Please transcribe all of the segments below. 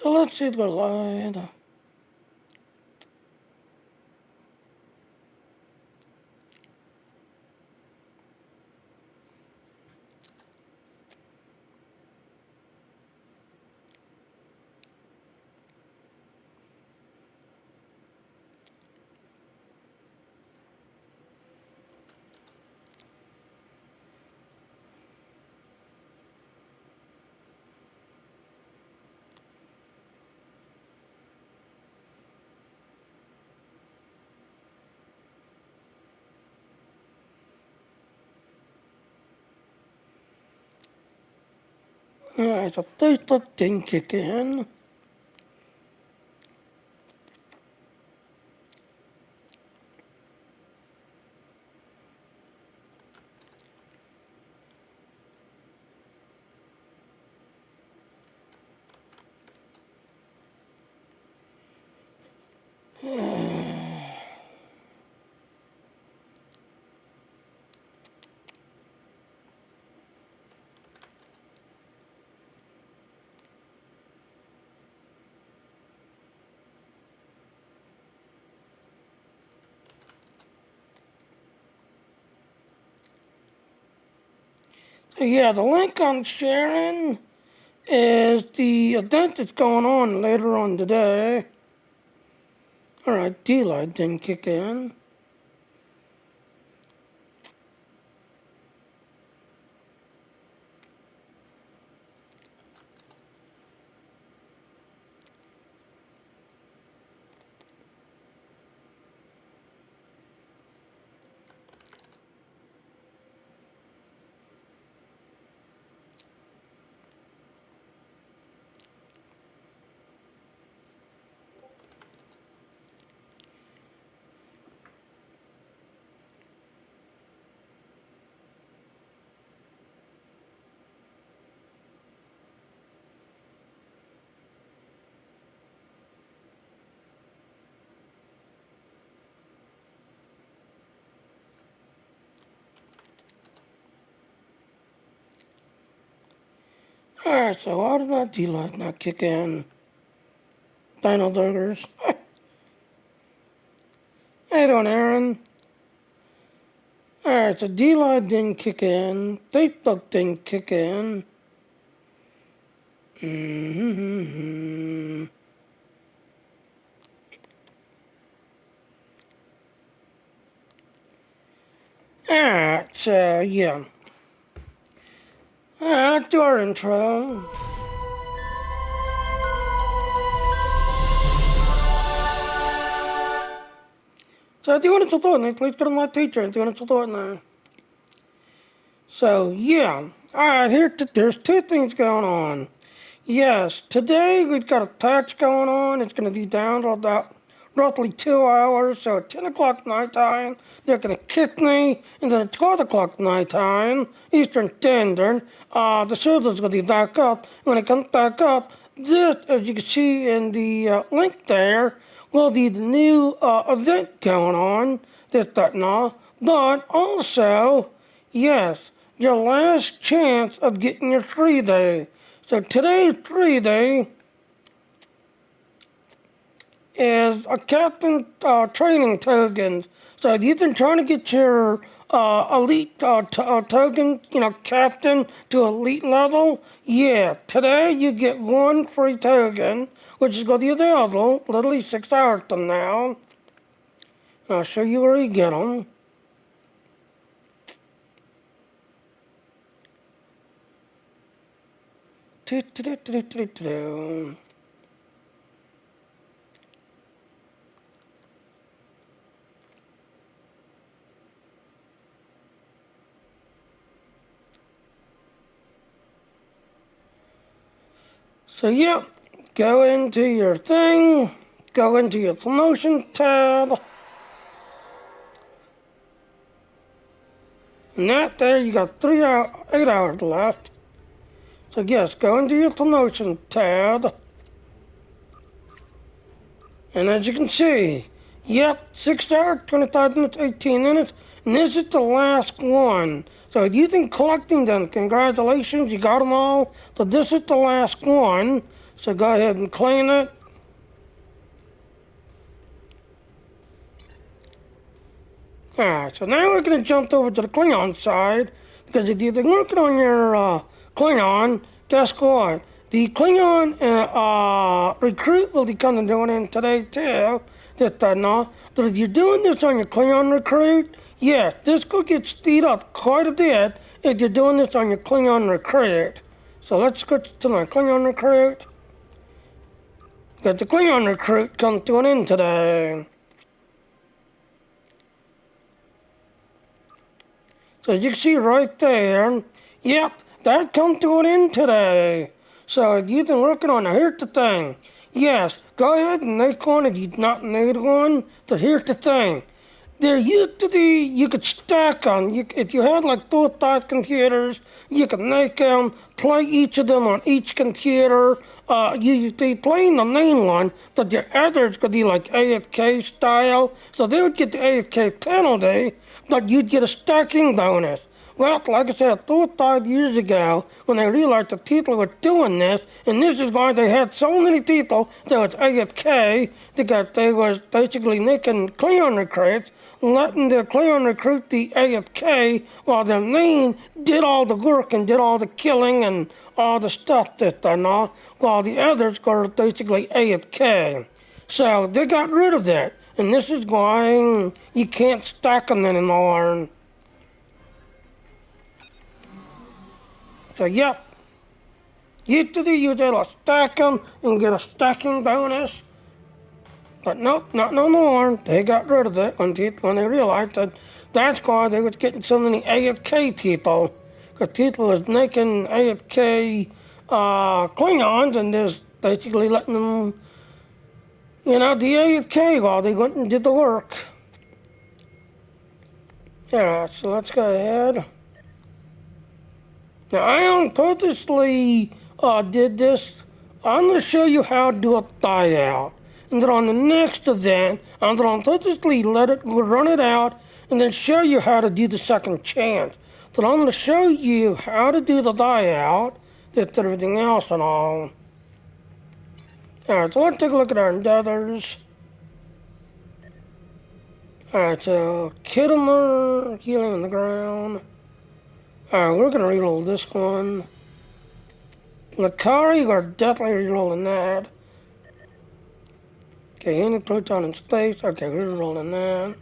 So let's see the light. Alright, so Facebook didn't kick in. So yeah, the link I'm sharing is the event that's going on later on today. Alright, D-Light didn't kick in. Alright, so why did that D-Light not kick in? Dino Burgers. How you doing, Aaron? Alright, so D-Light didn't kick in. Facebook didn't kick in. Alright, so yeah. Alright, let's do our intro. So do you want to support me? Please go to my teacher and do you want to support me? So yeah. Alright, there's two things going on. Yes, today we've got a patch going on. It's going to be down to about roughly 2 hours. So at 10 o'clock nighttime, they're going to kick me. And then at 12 o'clock nighttime, Eastern Standard, the server's going to be back up. When it comes back up, this, as you can see in the link there, will be the new event going on, this, that, and all. But also, yes, your last chance of getting your free day. So today's free day is a captain training tokens. So if you've been trying to get your elite token, captain to elite level, yeah, today you get one free token, which is going to be available literally 6 hours from now. And I'll show you where you get them. So yeah, go into your thing, go into your promotion tab, and that there you got 8 hours left. So yes, go into your promotion tab, and as you can see, yep, 6 hours, 25 minutes, 18 minutes, and this is the last one. So if you've been collecting them, congratulations, you got them all. So this is the last one. So go ahead and clean it. Alright, so now we're going to jump over to the Klingon side, because if you've been working on your Klingon, guess what? The Klingon recruit will be coming doing in today too. But if you're doing this on your Klingon recruit, yes, this could get speed up quite a bit if you're doing this on your Klingon recruit. So let's go to my Klingon recruit. Got the Klingon recruit comes to an end today. So you can see right there, yep, that come to an end today. So if you've been working on it, here's the thing. Yes, go ahead and make one if you not need one, but here's the thing. There used to be, you could stack them. If you had like 4-5 computers, you could make them, play each of them on each computer. You'd be playing the main one, but your others could be like AFK style. So they would get the AFK penalty, but you'd get a stacking bonus. Well, like I said, 4 or 5 years ago, when they realized that people were doing this, and this is why they had so many people that was AFK, because they was basically making Klingon recruits, letting the Klingon recruit the AFK, while their main did all the work and did all the killing and all the stuff that they know, while the others were basically AFK. So they got rid of that, and this is why you can't stack them anymore. So yep, used to use it to stack them and get a stacking bonus. But nope, not no more. They got rid of it when they realized that that's why they was getting so many AFK people. Because people was making AFK Klingons and just basically letting them, the AFK while they went and did the work. Yeah, so let's go ahead. Now, I purposely did this. I'm going to show you how to do a buyout. And then on the next event, I'm going to purposely run it out, and then show you how to do the second chance. So I'm going to show you how to do the buyout, just everything else and all. Alright, so let's take a look at our endeavors. Alright, so Kittler, healing on the ground. Alright, we're going to reroll this one. Lakari, we're definitely rerolling that. Okay, any proton in space. Okay, we're rerolling that.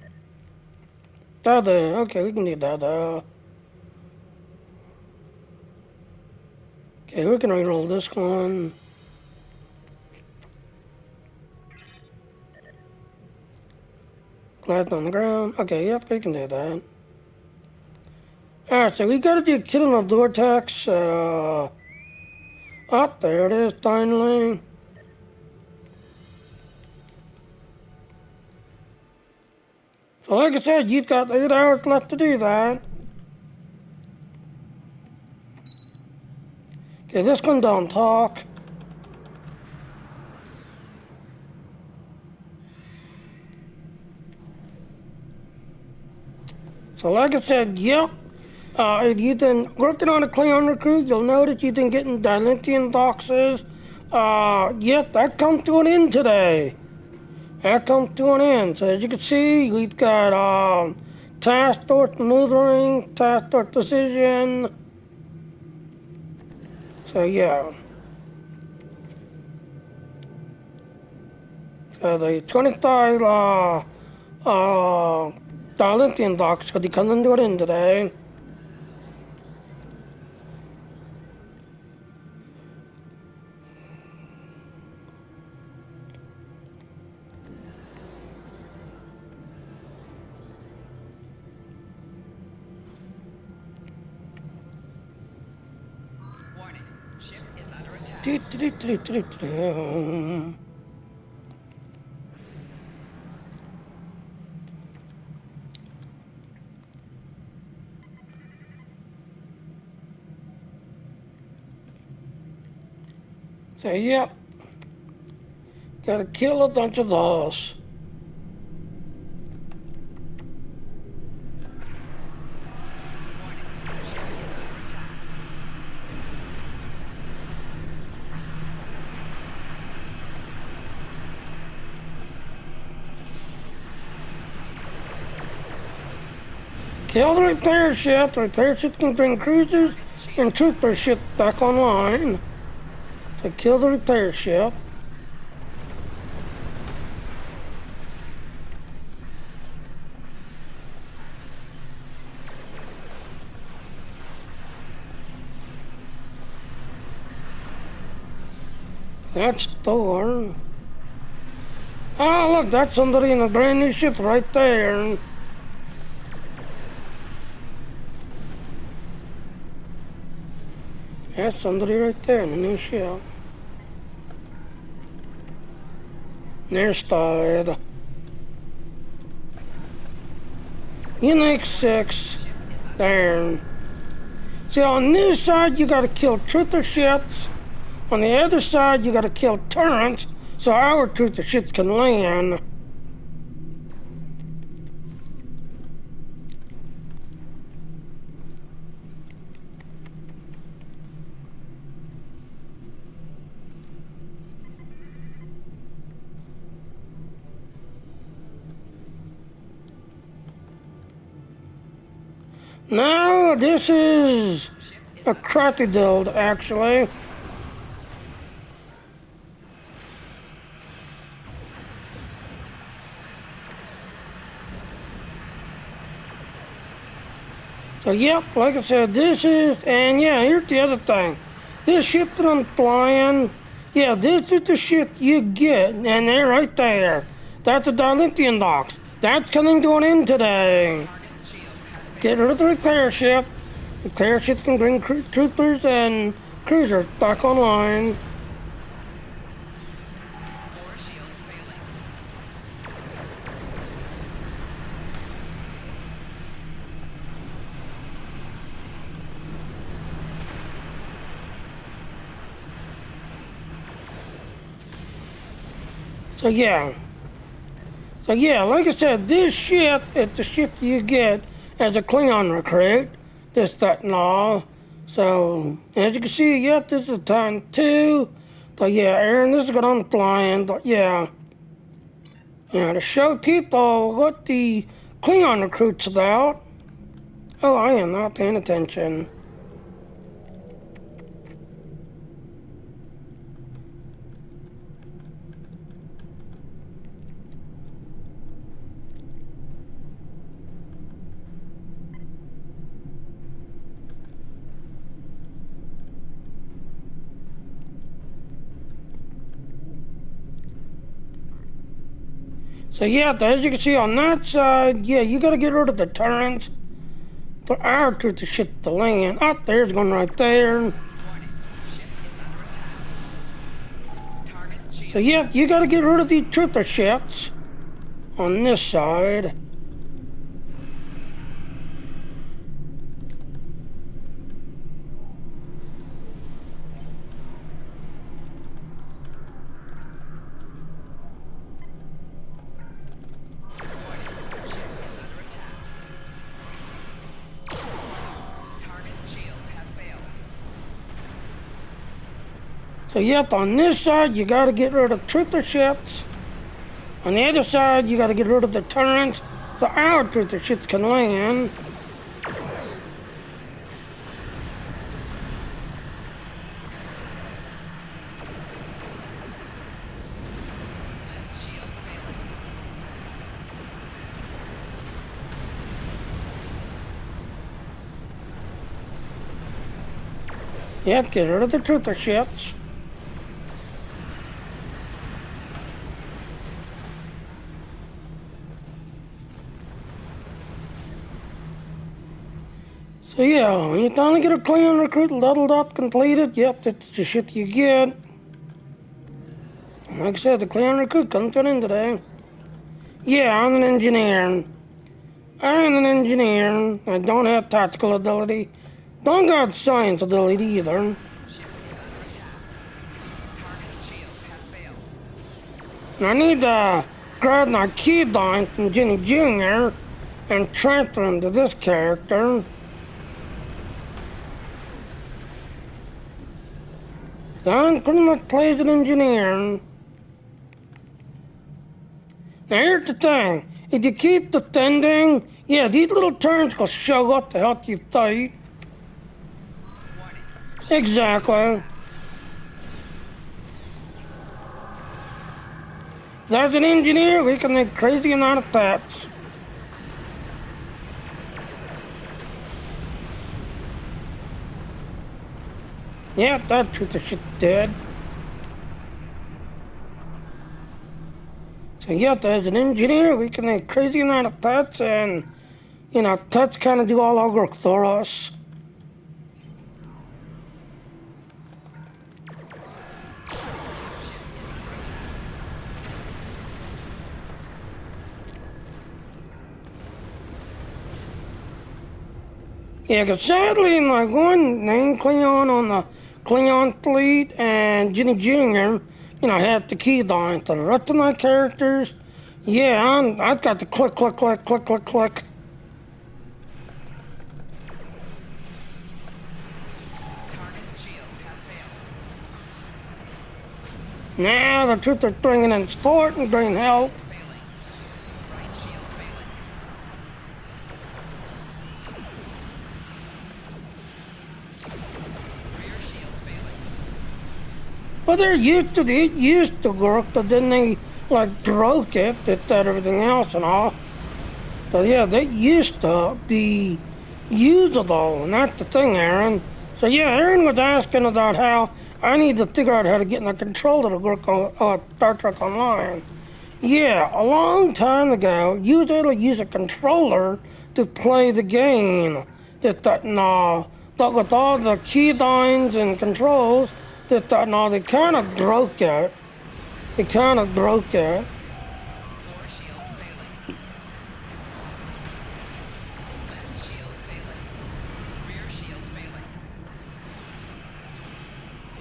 Dada, okay, we can do Dada. Okay, we're going to reroll this one. Glad on the ground. Okay, yep, we can do that. Alright, so we gotta do killing the vortex. There it is, finally. So like I said, you've got 8 hours left to do that. Okay, this one don't talk. So like I said, yep. If you've been working on a Klingon recruit, you'll notice you've been getting Dilithium boxes. Yep, that comes to an end today. That comes to an end. So as you can see, we've got task force maneuvering, task force precision. So yeah. So the 25 Dilithium boxes will be coming to an end today. So yep, gotta kill a bunch of those. Kill the repair ship. The repair ship can bring cruisers and trooper ship back online. So kill the repair ship. That's Thor. Oh, look, that's somebody in a brand new ship right there. That's somebody right there in a new ship. There's Tide. Unix 6. There. See, on this side, you gotta kill trooper ships. On the other side, you gotta kill turrets so our trooper ships can land. No, this is a crappy build, actually. So yep, like I said, this is, and yeah, here's the other thing. This ship that I'm flying, yeah, this is the ship you get, and they're right there. That's the Dilithium docks. That's coming to an end today. Get rid of the repair ship. Repair ships can bring troopers and cruisers back online. So yeah, like I said, this ship is the ship you get as a Klingon recruit, this, that, and all. So, as you can see, yeah, this is time 2. So yeah, Aaron, this is what I'm flying, but yeah. Yeah, to show people what the Klingon recruit's about. Oh, I am not paying attention. So yeah, as you can see on that side, yeah, you gotta get rid of the turrets for our trooper ship to land. Oh, there's one right there. So yeah, you gotta get rid of the trooper ships on this side. So yep, on this side, you gotta get rid of trooper ships. On the other side, you gotta get rid of the turrets so our trooper ships can land. Yep, get rid of the trooper ships. So yeah, when you finally get a Klingon recruit leveled up, completed, yep, that's the ship you get. Like I said, the Klingon recruit comes to an end today. Yeah, I'm an engineer. I'm an engineer. I don't have tactical ability. Don't got science ability either. I need to grab my keybind from Jenny Jr. and transfer him to this character. Don pretty much plays an engineer. Now here's the thing. If you keep defending, yeah, these little turns will show up to help you fight. Exactly. As an engineer, we can make crazy amount of attacks. Yeah, that truth of shit dead. So yeah, as an engineer, we can make crazy amount of touch, and you know, touch kind of do all our work for us. Yeah, because sadly, like one named Cleon on the Cleon fleet and Ginny Jr., you know, had the key line to the rest of my characters. Yeah, I've got the click, click, click, click, click, click. Now the truth is bringing in support and bringing help. Well, it used to work, but then they like broke it, did that everything else and all. So yeah, they used to be usable, and that's the thing, Aaron. So yeah, Aaron was asking about how I need to figure out how to get in a controller to work on Star Trek Online. Yeah, a long time ago, you was able to use a controller to play the game. No, but with all the key lines and controls, no, they kind of broke it. They kind of broke it.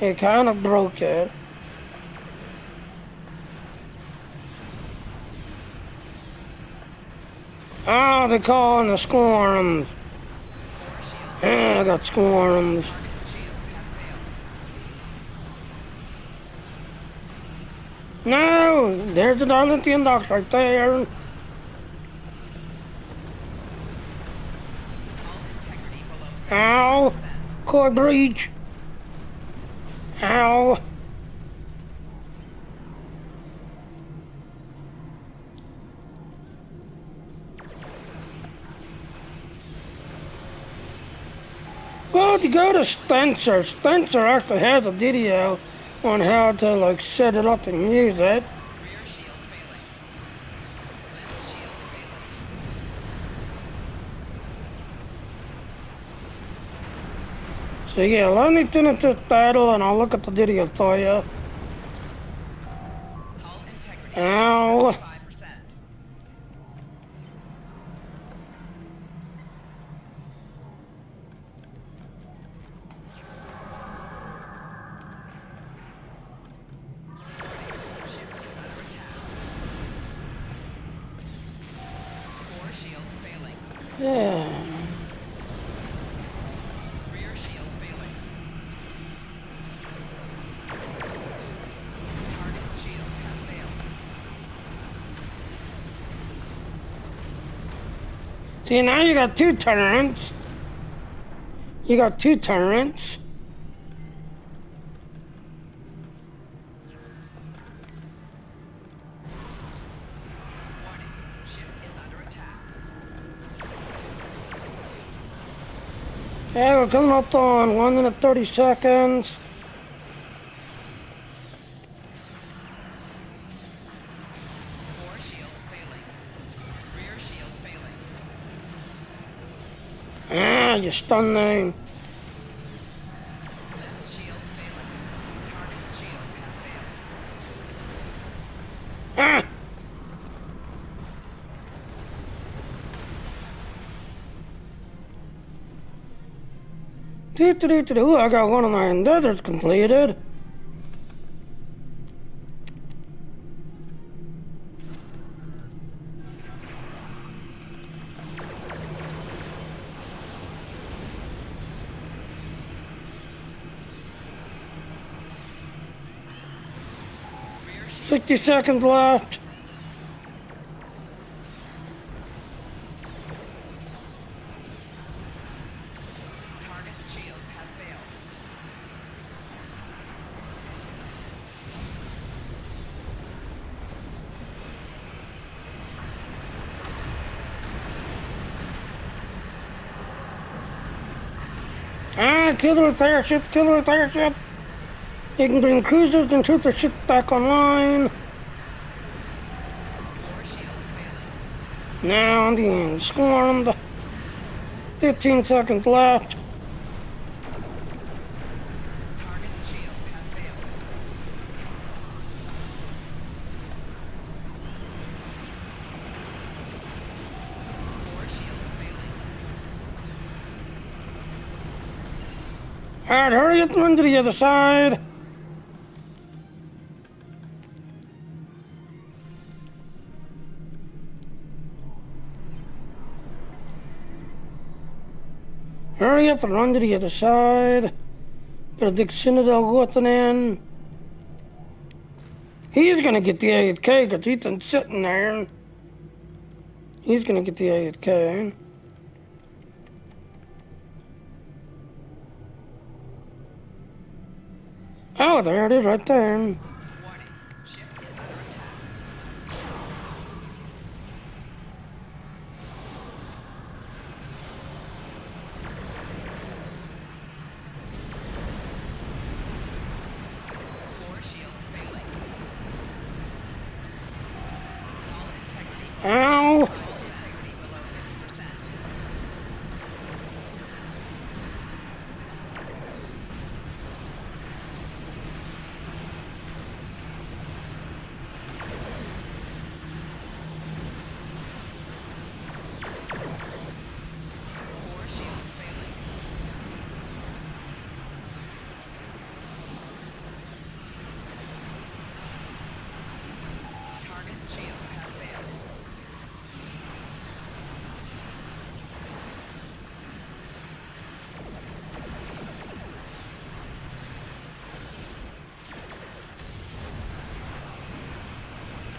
It kind of broke it. Ah, they calling the squirms. Yeah, I got squirms. No, there's the Darlington docks right there. Ow, core breach. Ow. Well, if you go to Spencer actually has a video on how to like set it up and use it. So yeah, let me finish this battle and I'll look at the video for you. Ow. Yeah. See, now you got two turrets. You got two turrets. Okay, we're coming up on 1 minute 30 seconds. Ah, you stunned me. Ah! Ooh, I got one of my endeavors completed. $60 seconds left. Ah, kill the repair ship, kill the repair ship. You can bring cruisers and trooper ships back online. Now the end. Swarmed. 15 seconds left. Alright, hurry up and run to the other side. Hurry up and run to the other side. Gotta dig Citadel Voth in. He's gonna get the 8K because he's been sitting there. He's gonna get the 8K. Oh, there it is right there. Ow!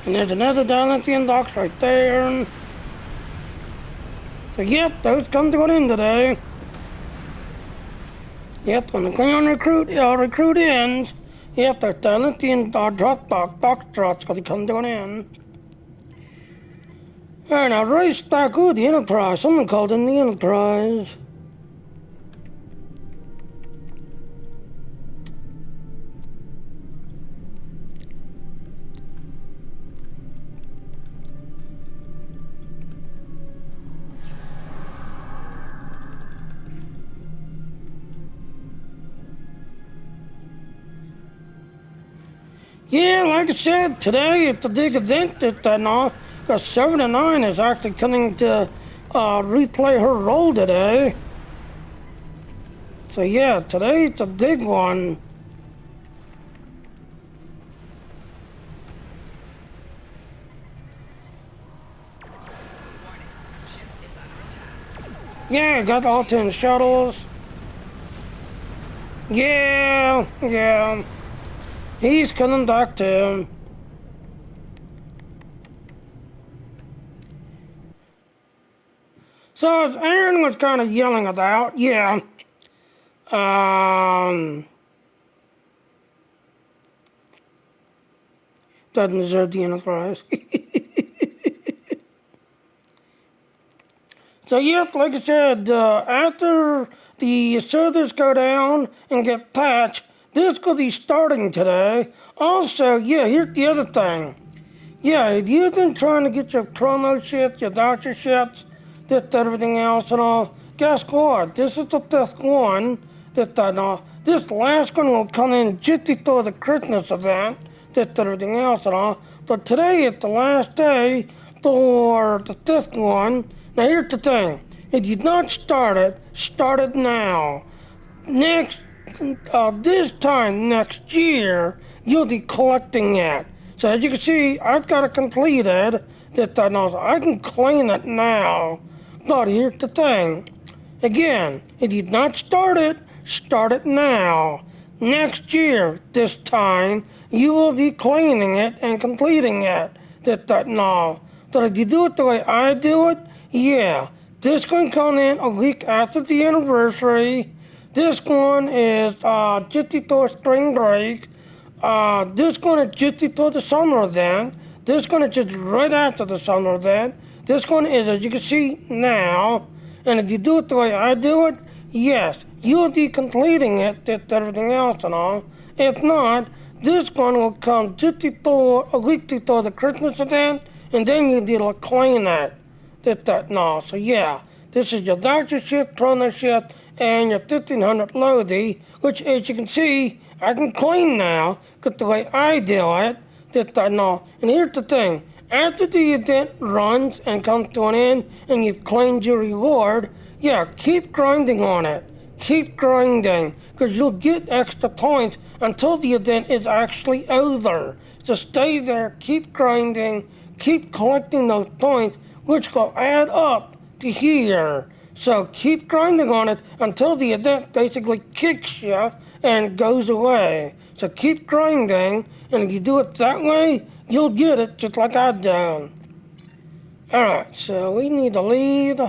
And there's another Dilithium docks right there. So yep, those come to an end today. Yep, when the Cleon recruit ends, yep, there's Dilithium dock drops gonna come to an end. Alright, now race back with the Enterprise. Someone called in the Enterprise. Yeah, like I said, today it's a big event that because 79 is actually coming to replay her role today. So yeah, today it's a big one. Yeah, got all 10 shuttles. Yeah. He's coming back too. So as Aaron was kind of yelling about, yeah. Doesn't deserve the Enterprise. So yep, like I said, after the servers go down and get patched, this could be starting today. Also, yeah, here's the other thing. Yeah, if you've been trying to get your chrono ships, your doctor ships, everything else and all, guess what? This is the fifth one this last one will come in just before the Christmas event, everything else and all. But today is the last day for the fifth one. Now here's the thing. If you've not started, start it now. This time next year, you'll be collecting it. So as you can see, I've got it completed. I can claim it now. But here's the thing. Again, if you've not started, start it now. Next year, this time, you will be claiming it and completing it. But if you do it the way I do it, yeah, this one come in a week after the anniversary. This one is just before spring break. This one is just before the summer event. This one is just right after the summer event. This one is, as you can see now, and if you do it the way I do it, yes, you'll be completing it with everything else and all. If not, this one will come just before, a week before the Christmas event, and then you'll be able to claim that. That and all. So yeah, this is your Doctor Shift, Chrono Shift, and your 1500 Lodi, which as you can see, I can claim now, because the way I do it, that and all. And here's the thing, after the event runs and comes to an end, and you've claimed your reward, yeah, keep grinding on it. Keep grinding, because you'll get extra points until the event is actually over. So stay there, keep grinding, keep collecting those points, which will add up to here. So keep grinding on it until the event basically kicks you and goes away. So keep grinding, and if you do it that way, you'll get it just like I've done. Alright, so we need to lead.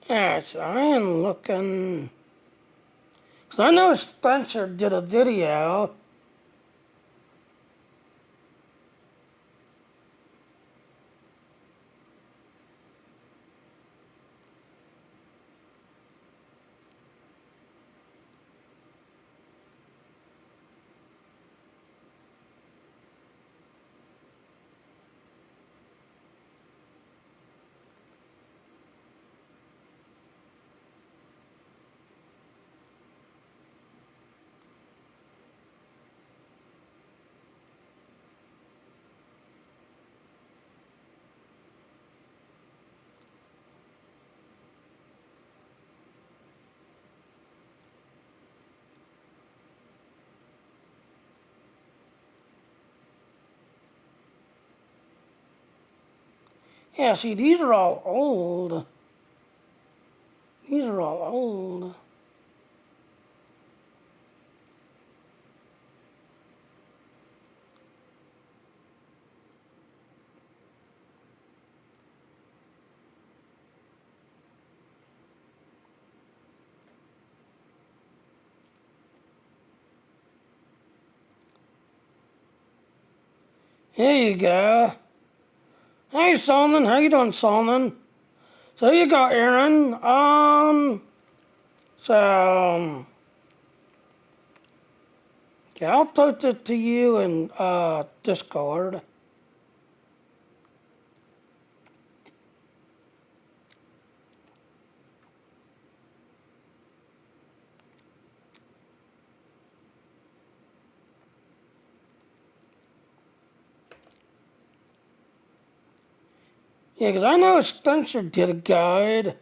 Yeah, yes, I am looking. So I know Spencer did a video. Yeah, see, these are all old. These are all old. Here you go. Hey, Solomon, how you doing, Solomon? So you go, Aaron. Okay, I'll post it to you in Discord. Yeah, 'cause I know Spencer did a guide.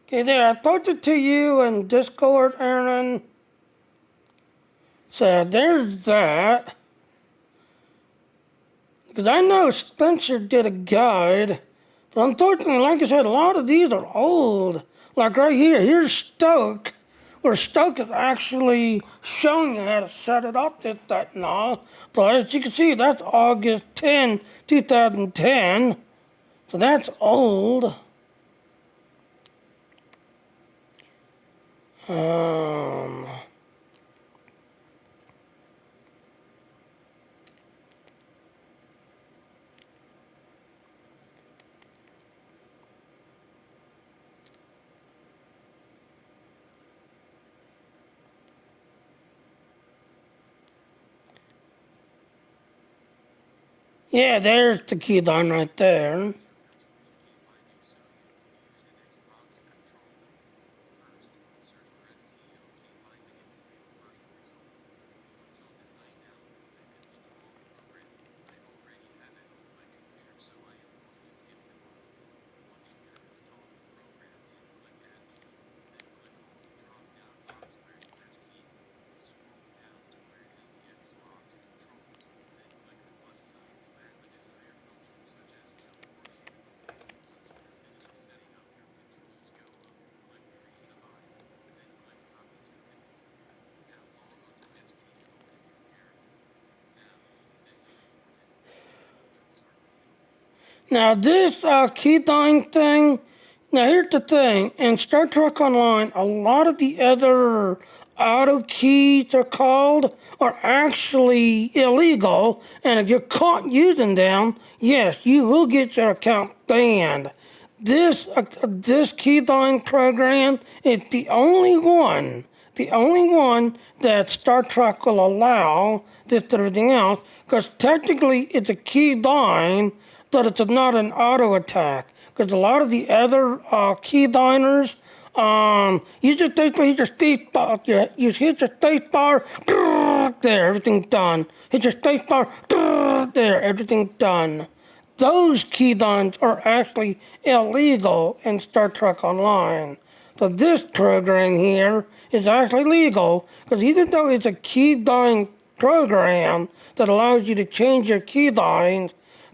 Okay, there, I posted to you in Discord, Aaron. So there's that. Because I know Spencer did a guide. But unfortunately, like I said, a lot of these are old. Like right here, here's Stoke, where Stoke is actually showing you how to set it up, this, that, and all. But as you can see, that's August 10, 2010. So that's old. Um, Yeah, there's the keyline right there. Now this keyline thing, now here's the thing, in Star Trek Online, a lot of the other auto keys they're called are actually illegal, and if you're caught using them, yes, you will get your account banned. This keyline program is the only one that Star Trek will allow this and everything else, because technically it's a keyline, but it's not an auto attack. Because a lot of the other keyliners, you just basically hit your space bar, you hit your space bar, there, everything's done. Hit your space bar, there, everything's done. Those keylines are actually illegal in Star Trek Online. So this program here is actually legal, because even though it's a keyline program that allows you to change your keylines,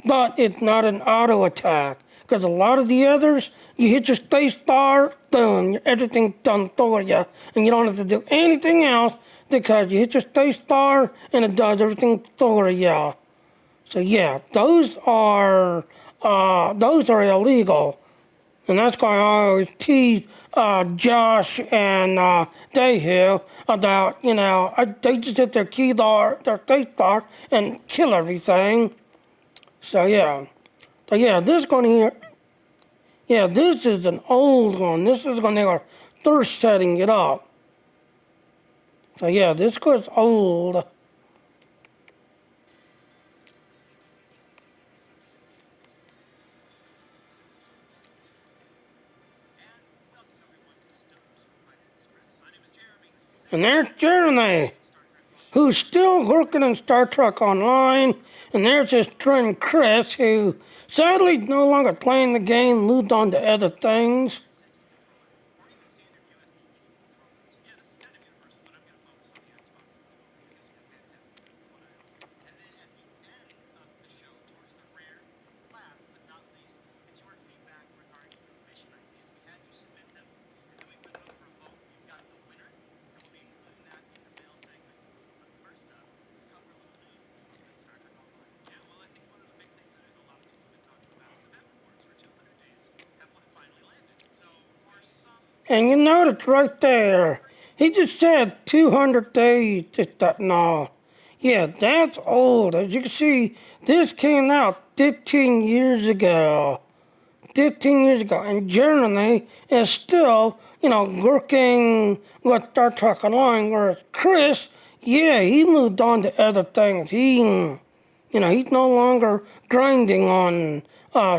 but it's not an auto attack. Because a lot of the others, you hit your space bar, boom, everything's done for you, and you don't have to do anything else because you hit your space bar and it does everything for you. So yeah, those are illegal, and that's why I always tease Josh and Dehu about, they just hit their key bar, their space bar, and kill everything. So yeah, this one here, yeah, this is an old one. This is when they were first setting it up. So yeah, this was old. And there's Jeremy, who's still working in Star Trek Online. And there's his friend Chris, who sadly no longer playing the game, moved on to other things. And you notice right there, he just said 200 days, just that no. Yeah, that's old. As you can see, this came out 15 years ago. 15 years ago. And Germany is still, working with Star Trek Online, whereas Chris, yeah, he moved on to other things. He's no longer grinding on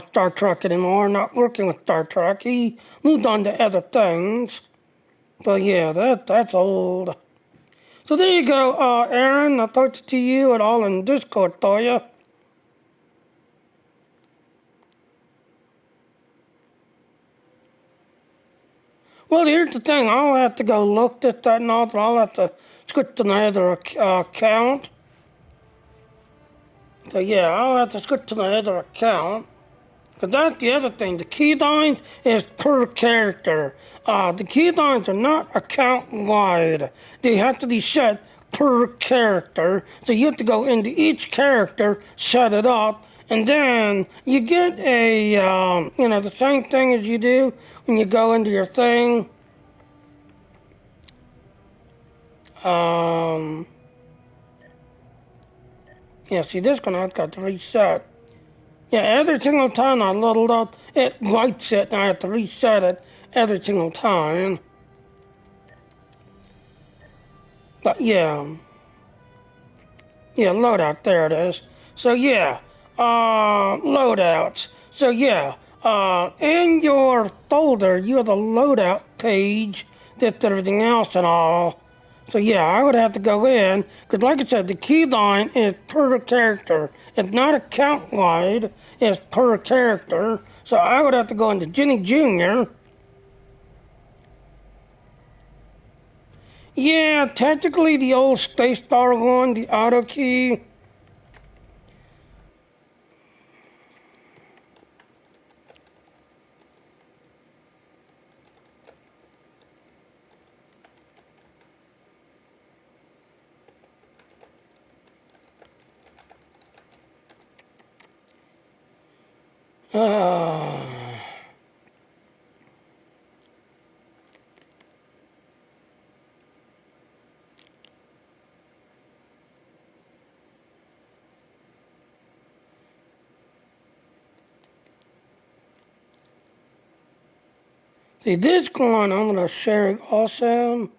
Star Trek anymore, not working with Star Trek. He moved on to other things. But yeah, that's old. So there you go, Aaron. I talked to you at all in Discord for you. Well, here's the thing. I'll have to go look at that and all, but I'll have to switch to another account. So yeah, I'll have to switch to another account. Because that's the other thing. The keylines is per character. The keylines are not account-wide. They have to be set per character. So you have to go into each character, set it up, and then you get the same thing as you do when you go into your thing. See, this one I've got to reset. Yeah, every single time I load it up, it lights it, and I have to reset it every single time. But yeah, loadout, there it is. So yeah, loadouts. So yeah, in your folder, you have the loadout page that's everything else and all. So yeah, I would have to go in, because like I said, the keyline is per character. It's not account wide, it's per character. So I would have to go into Jenny Jr. Yeah, technically the old Space Bar one, the auto key. Uh, See, this one I'm going to share also.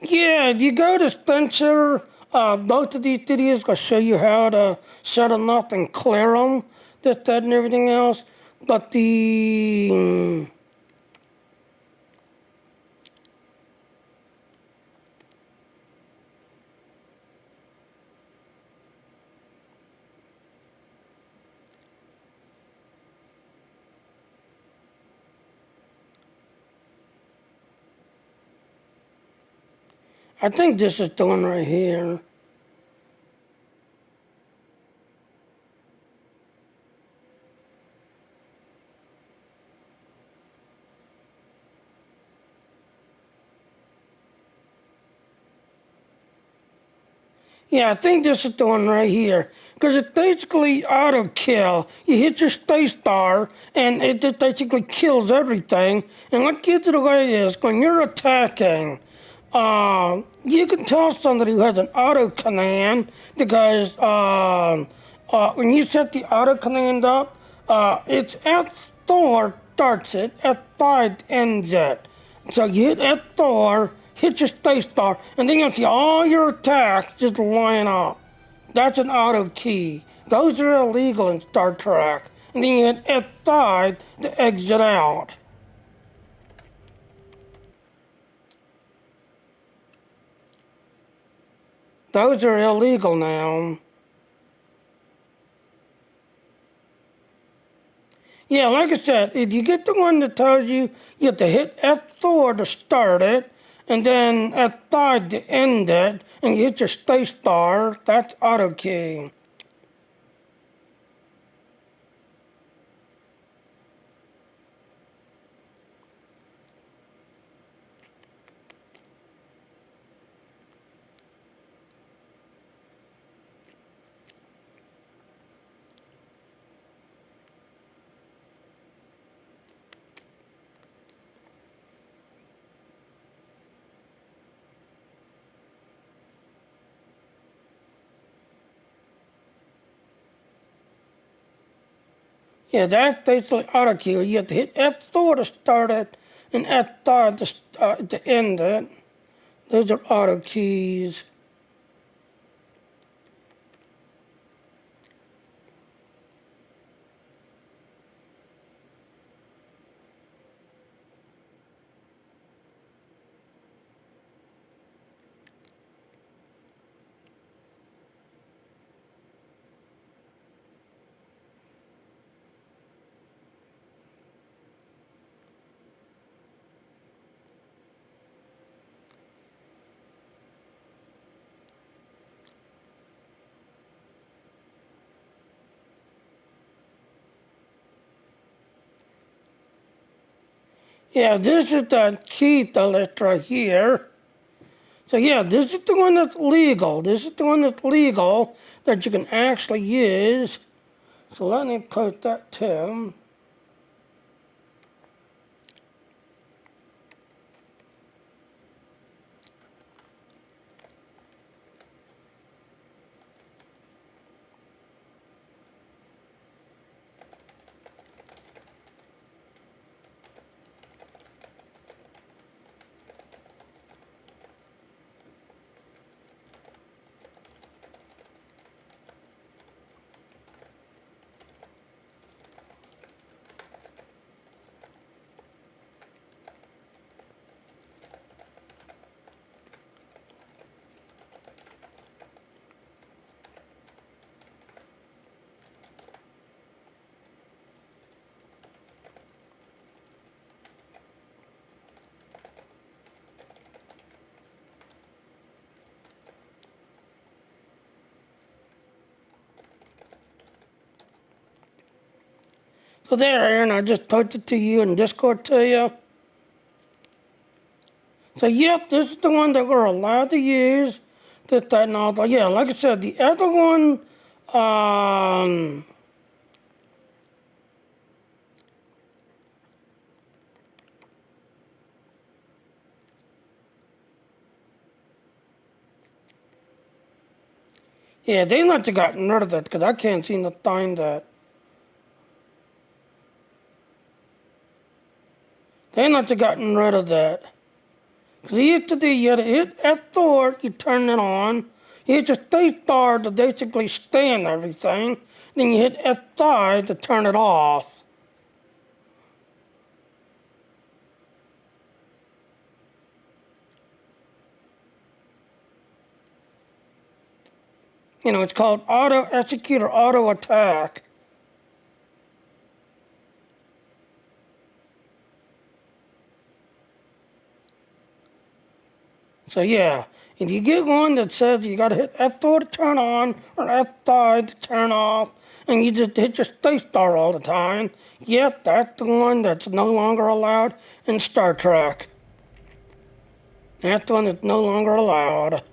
Yeah, you go to Spencer. Both of these videos will show you how to set them up and clear them, this, that, and everything else. But I think this is the one right here. Yeah, I think this is the one right here. Because it's basically auto kill. You hit your space bar and it just basically kills everything. And what gives it away is when you're attacking, you can tell somebody who has an auto command because when you set the auto command up, it's F4 starts it, F5 ends it. So you hit F4, hit your space bar, and then you'll see all your attacks just line up. That's an auto key. Those are illegal in Star Trek. And then you hit F5 to exit out. Those are illegal now. Yeah, like I said, if you get the one that tells you have to hit F4 to start it, and then F5 to end it, and you hit your space bar, that's auto key. Yeah, that's basically auto key. You have to hit F4 to start it, and F5 to end it. Those are auto keys. Yeah, this is that key list right here. So yeah, this is the one that's legal. This is the one that's legal that you can actually use. So let me post that too. So there, Aaron, I just posted to you in Discord to you. So yep, this is the one that we're allowed to use. This, that, and all. Yeah, like I said, the other one, yeah, they must have gotten rid of that because I can't seem to find that. They must have gotten rid of that. Because you used to do, you had to hit F4, you turn it on. You hit your space bar to basically stand everything. Then you hit F5 to turn it off. You know, it's called auto execute or auto attack. So yeah, if you get one that says you gotta hit F4 to turn on or F5 to turn off, and you just hit your space bar all the time, yep, that's the one that's no longer allowed in Star Trek. That's the one that's no longer allowed.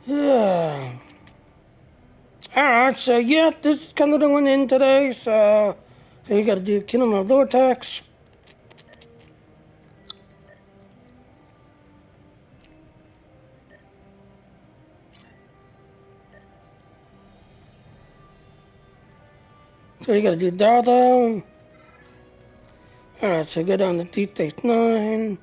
Yeah. Alright, so yeah, this is kind of the one in today, so you gotta do Killing the Vortex. So you gotta do that though. Alright, so go down to Deep Space Nine.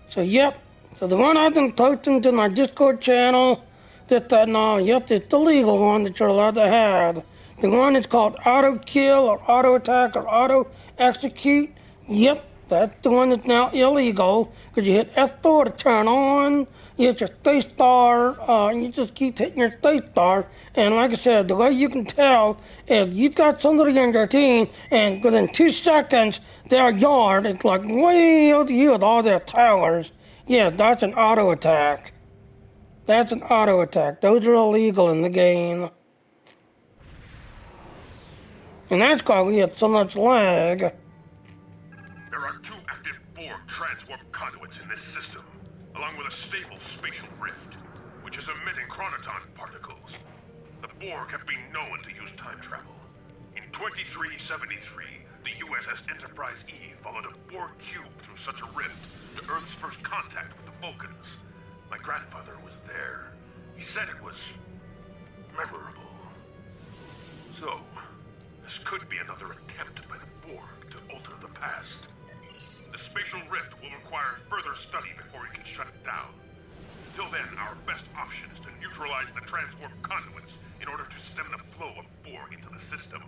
So yep, so the one I've been posting to my Discord channel, that and all, yep, it's the legal one that you're allowed to have. The one that's called auto kill or auto attack or auto execute, yep, that's the one that's now illegal because you hit F4 to turn on, you hit your space bar, you just keep hitting your space bar. And like I said, the way you can tell is you've got somebody on your team and within 2 seconds, their yard is like way over here with all their towers. Yeah, that's an auto attack. That's an auto attack. Those are illegal in the game. And that's why we had so much lag. There are 2 active Borg transwarp conduits in this system, along with a stable spatial rift, which is emitting chronoton particles. The Borg have been known to use time travel. In 2373, the USS Enterprise E followed a Borg cube through such a rift to Earth's first contact with the Vulcans. My grandfather was there. He said it was memorable. So, this could be another attempt by the Borg to alter the past. The spatial rift will require further study before we can shut it down. Till then, our best option is to neutralize the transwarp conduits in order to stem the flow of Borg into the system.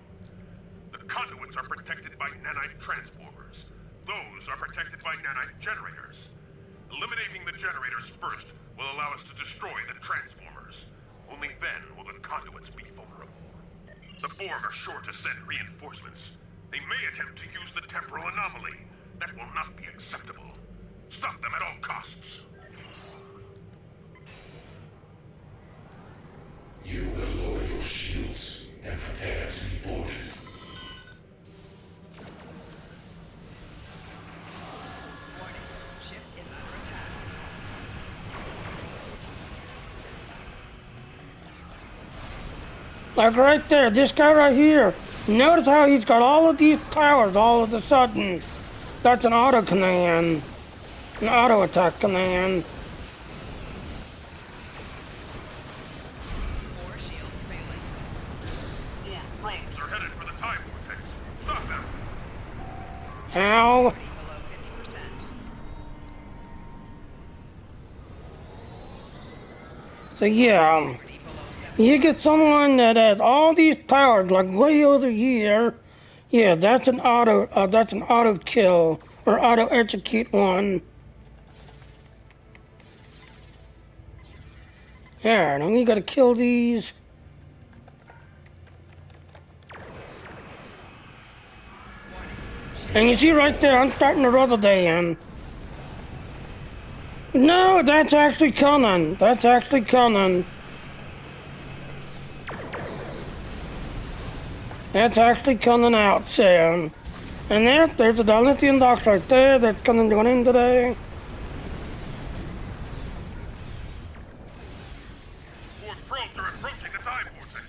The conduits are protected by nanite transformers. Those are protected by nanite generators. Eliminating the generators first will allow us to destroy the transformers. Only then will the conduits be vulnerable. The Borg are sure to send reinforcements. They may attempt to use the temporal anomaly. That will not be acceptable. Stop them at all costs. You will lower your shields and prepare to be boarded. Like right there, this guy right here. Notice how he's got all of these powers all of a sudden. That's an auto command. An auto attack command. More shields failing. Borg probes are headed for the time vortex. Stop them. Ow. Below 50%. So yeah. You get someone that has all these powers, like way over here. Yeah, that's an auto kill or auto execute one. There, now we gotta kill these. And you see right there, I'm starting to rubber band. No, that's actually coming. That's actually coming. That's actually coming out soon. And there's the Dalmatian docks right there that's going in today. Fourth probes are approaching the time vortex.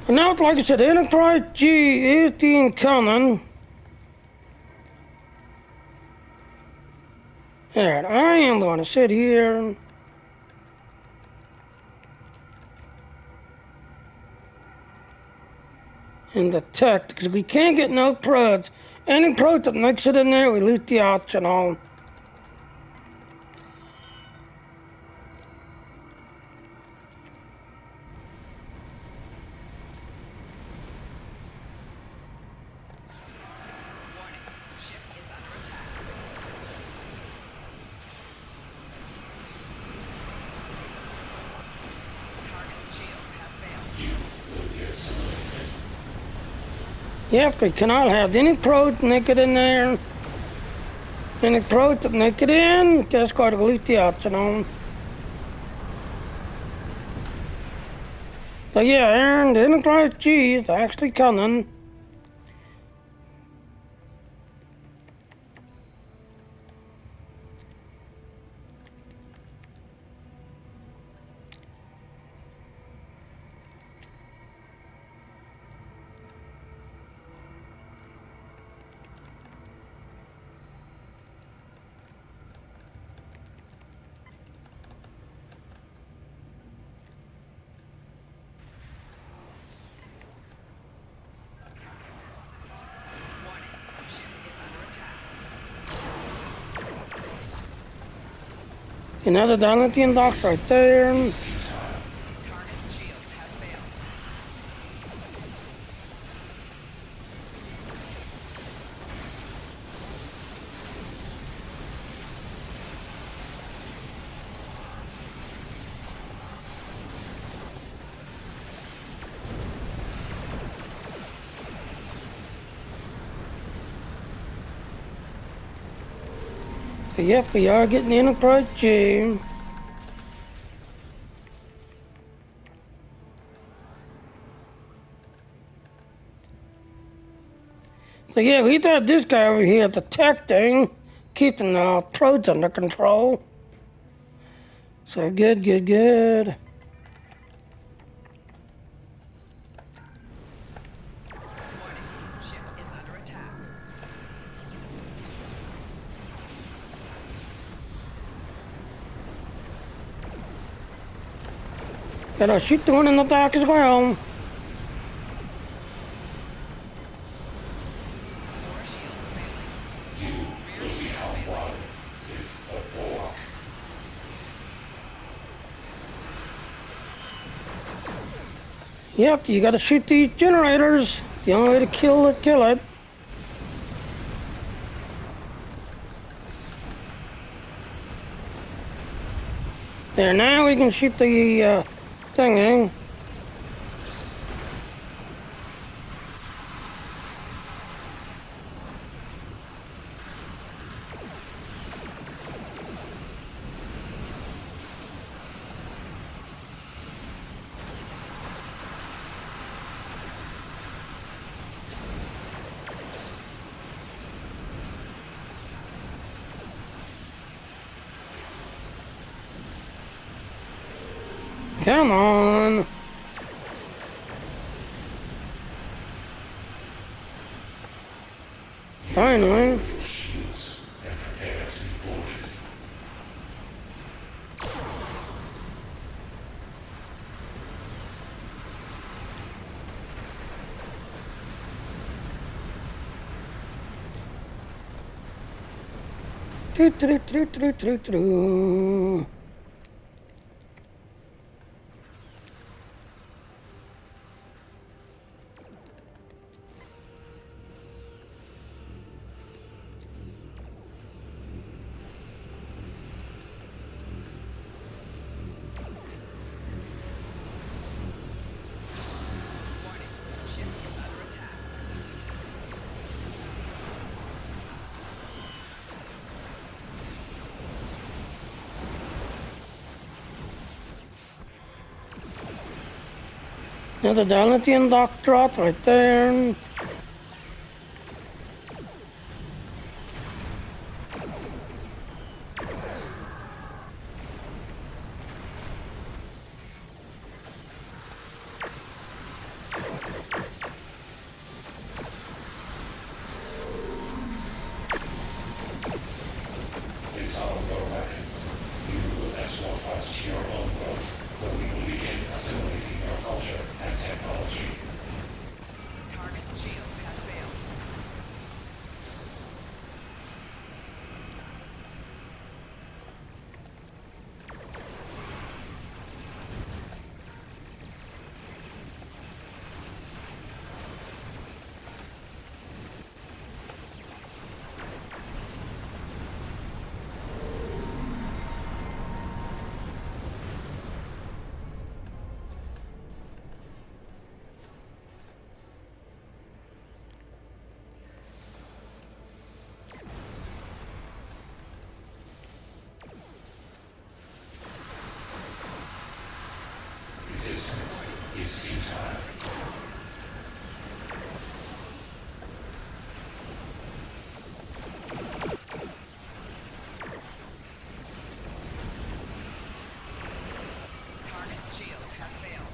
And now, like I said, Enterprise G is the incoming. And I am going to sit here in the tech because we can't get no probes. Any probe that makes it in there, we lose the option on. Yep, we cannot have any probes naked in there. Any probes that make it in, just got to lose the option on. But yeah, Aaron, the Enterprise G is actually coming. Another Dalmatian docks right there. So yep, we are getting the Enterprise G. So yeah, we got this guy over here detecting, keeping probes under control. So good, good, good. Gotta shoot the one in the back as well. Yep, you gotta shoot these generators. The only way to kill it. There, now we can shoot the thing. Come on. Finally. Shields and prepare to be boarded. Do. Another Dalatian dock drop right there. Disarm your weapons. You will escort us to your own world, where we will begin assimilating your culture and technology. Target shield has failed. Resistance is futile. Target shield has failed.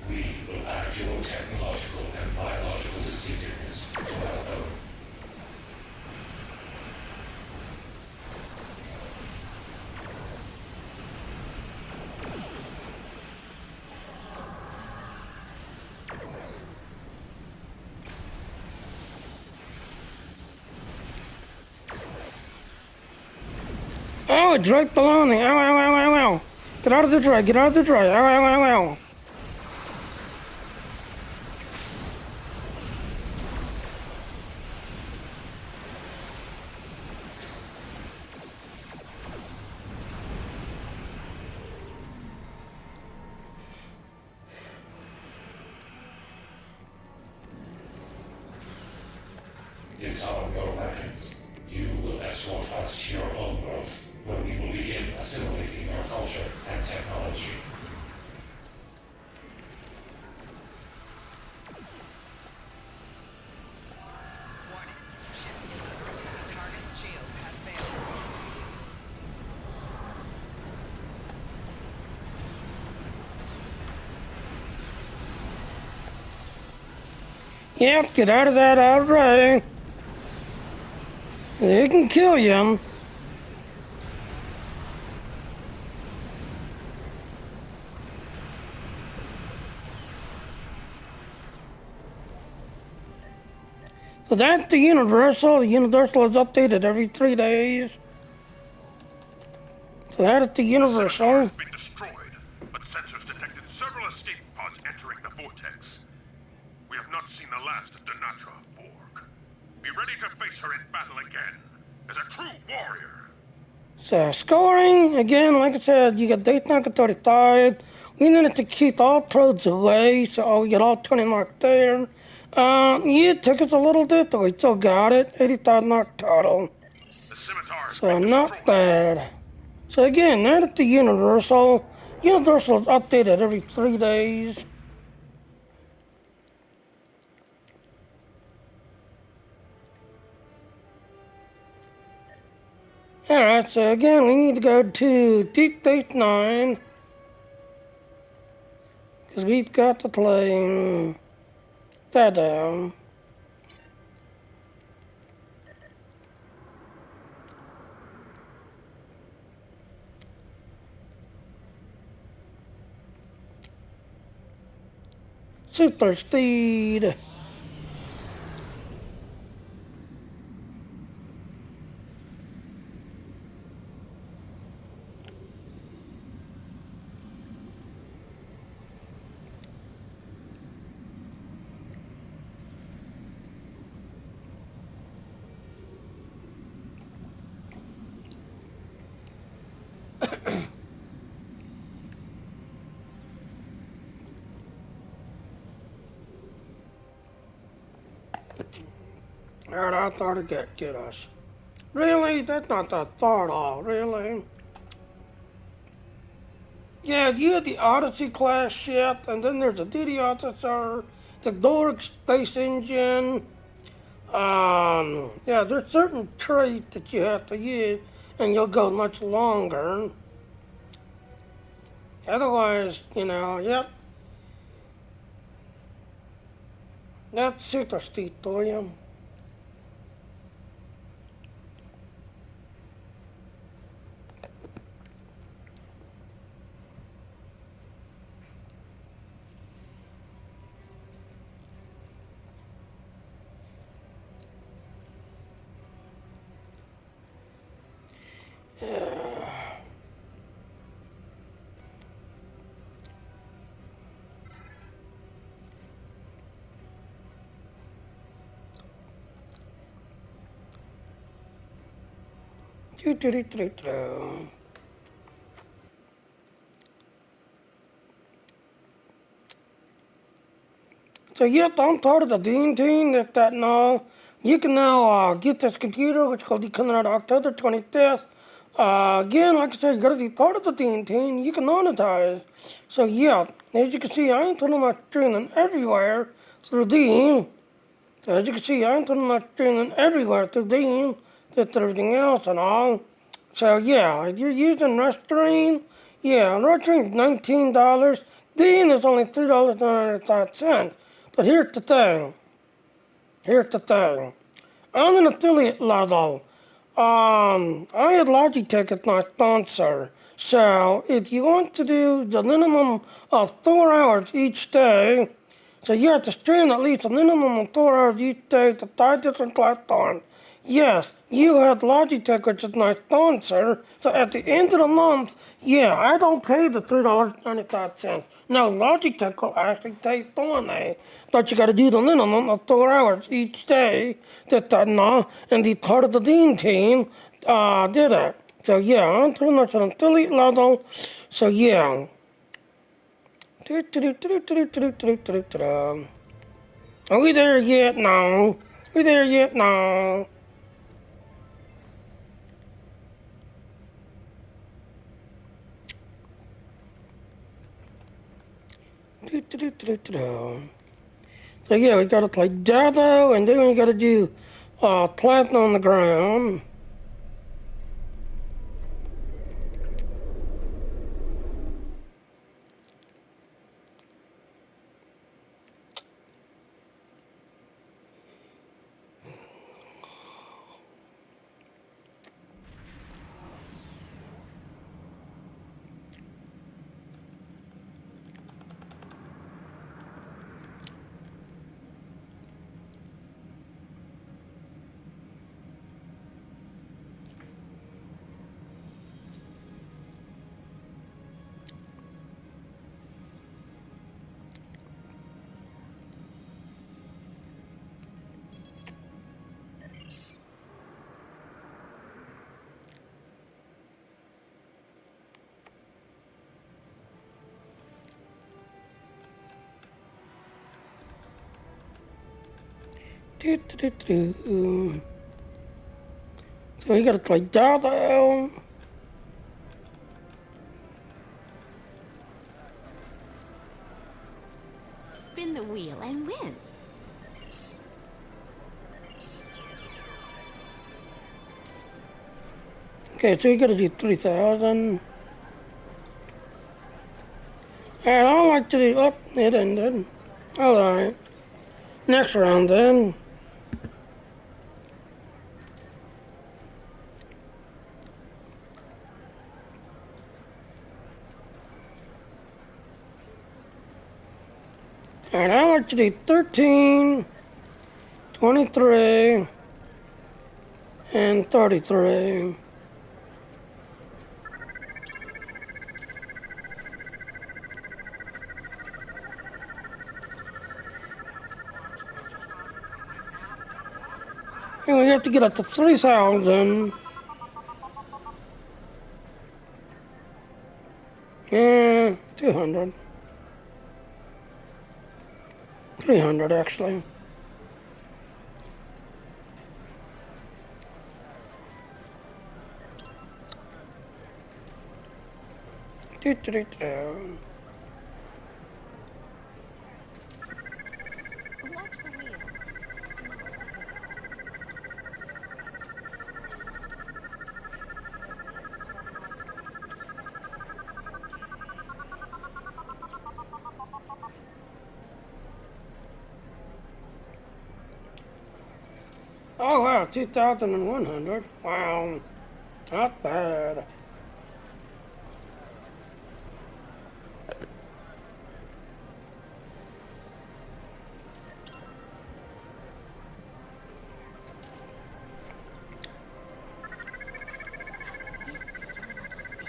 We will add your technological and biological distinctiveness to our own. Oh, it's right below me. Ow, ow, ow, ow, ow. Get out of the dry, get out of the dry. Ow, ow, ow, ow. Disarm your weapons. You will escort us to your own world, where we will begin assimilating your culture and technology. Warning. Ship is under attack. Target shield has failed. Yep, get out of that outright. They can kill you. So that's the Universal. The Universal is updated every 3 days. So that is the Scimitar Universal. has been destroyed, but sensors detected several escape pods entering the vortex. We have not seen the last of Denatra, Borg. Be ready to face her in battle again, as a true warrior. So scoring, again, like I said, you got Dayton at 35. We needed to keep all trodes away, so we got all 20 mark there. Yeah, it took us a little bit, but we still got it. 85 mark total. The scimitar has So been not destroyed. bad. So again, that's the Universal. Universal's updated every 3 days. Alright, so again, we need to go to Deep Space Nine. Because we've got to play that down. Super speed. Alright, I thought it'd get us. Really? That's not that far at all, really. Yeah, you had the Odyssey class ship, and then there's the duty officer, the Dork space engine. Yeah, there's certain traits that you have to use, and you'll go much longer. Otherwise, you know, yep. That's super steep for you. Do. So yep, I'm part of the Dean team that now you can now get this computer, which will be coming out October 25th. Again, like I said, you gotta be part of the Dean team. You can monetize. So yeah, as you can see, I ain't putting my streaming everywhere through Dean. So as you can see, I ain't putting my streaming everywhere through Dean, just everything else and all. So yeah, if you're using Restream, yeah, Restream's $19. Dean is only $3.95. But here's the thing. Here's the thing. I'm an affiliate level. I had Logitech as my sponsor. So if you want to do the minimum of 4 hours each day, so you have to stream at least a minimum of 4 hours each day to 5 different platforms. Yes, you have Logitech, which is my sponsor. So at the end of the month, yeah, I don't pay the $3.95. No, Logitech will actually pay for me. But you got to do the minimum of 4 hours each day. And the part of the Dean team did it. So yeah, I'm pretty much an affiliate level. So yeah. Are we there yet? No. We there yet? No. So yeah, we gotta play Dado, and then we gotta do Planting on the Ground. So you gotta play Dado. Spin the wheel and win. Okay, so you gotta do 3,000. And I like to do, it ended. Alright. Next round then. And I like to do 13, 23, and 33. And we have to get up to 3,000. Yeah, 200. 300 actually. Do-do-do-do. Watch the wheel. Oh wow, 2,100. Wow, not bad. This is your lucky spin.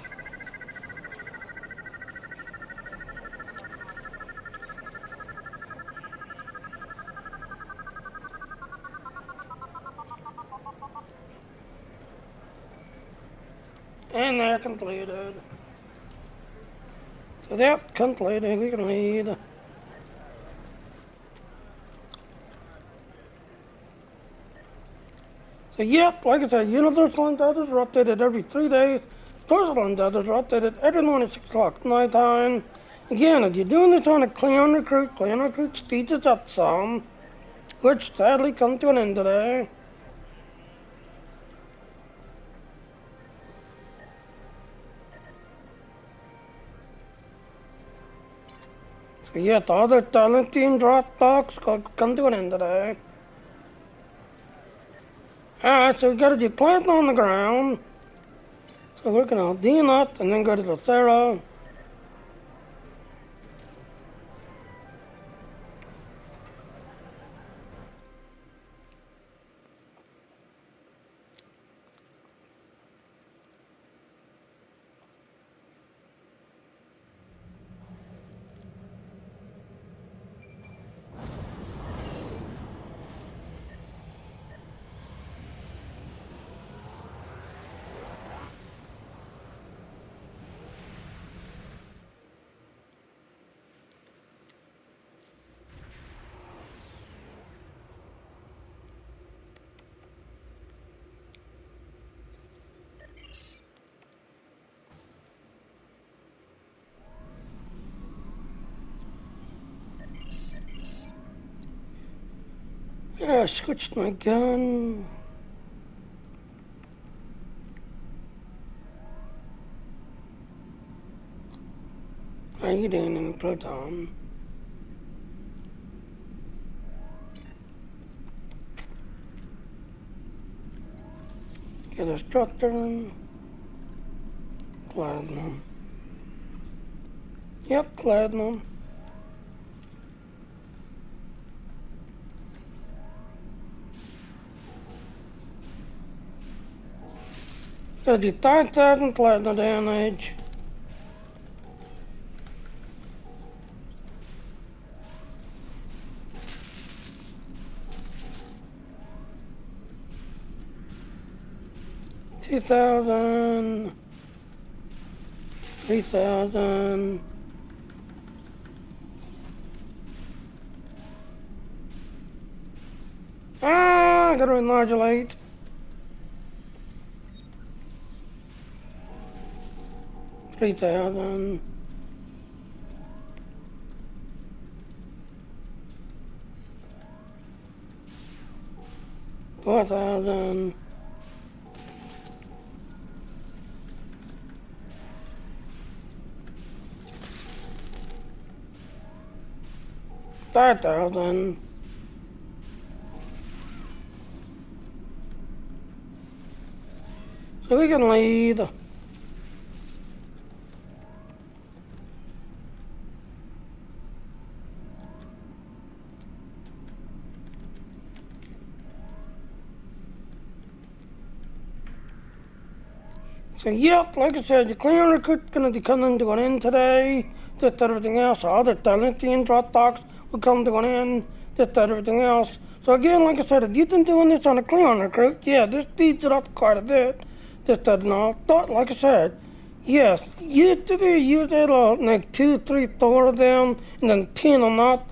And they're completed. So that completed, we can lead. So yep, like I said, universal endeavors are updated every 3 days. Personal endeavors are updated every morning at 6 o'clock nighttime. Again, if you're doing this on a Clan Recruit speeds us up some, which sadly comes to an end today. So yeah, the other Talentine drop box come to an end today. Alright, so we gotta do plant on the ground. So we're gonna Dreadnought and then go to the Thera. Yeah, I switched my gun. How you doing in Proton? Get a structure. Platinum. Yep, platinum. Gotta do 5,000 platinum damage. $2,000, $3,000. I gotta enlargelate. $3,000. $4,000. $5,000. So we can lead. So yep, like I said, your Clan Recruit's gonna be coming to an end today. Just everything else. Other Talentine drop box will come to an end. Just everything else. So again, like I said, if you've been doing this on a Clan Recruit, yeah, this speeds it up quite a bit. Just that no, but like I said, yes, you use it like 2, 3, 4 of them, and then 10 or not.